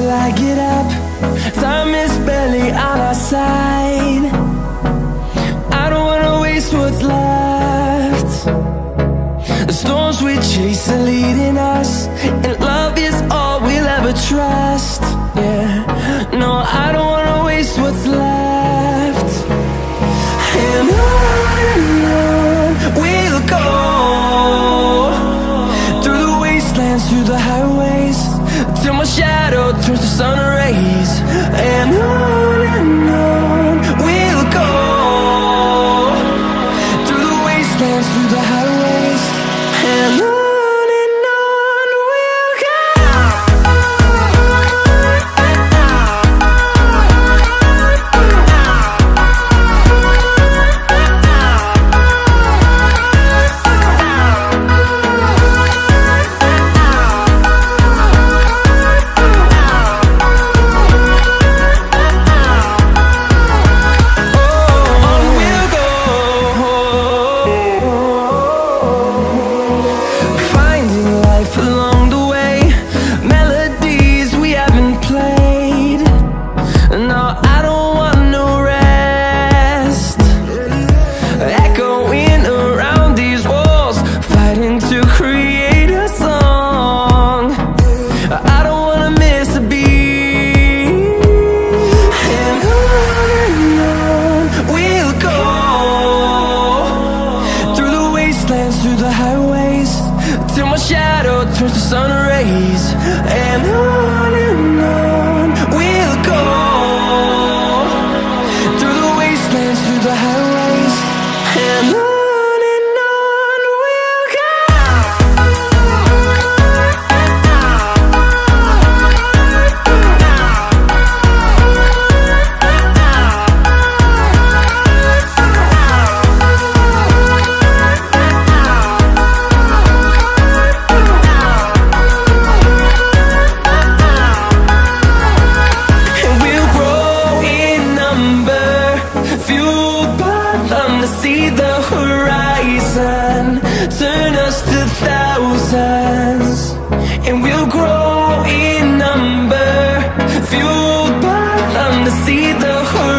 till I get up. Time is barely on our side. I don't wanna waste what's left. The storms we chase are leading us, and love is all we'll ever trust. Yeah, no, I don't wanna waste what's left. And on we'll go, through the wastelands, through the highways, till my shadow turns to sun rays. And on we'll go, through the wastelands, through the highways, and on we'll go. Through the highways, till my shadow turns to sun rays. And on we'll go, through the wastelands, through the highways, and on we'll go. To see the horizon turn us to thousands, and we'll grow in number, fueled by them to see the horizon.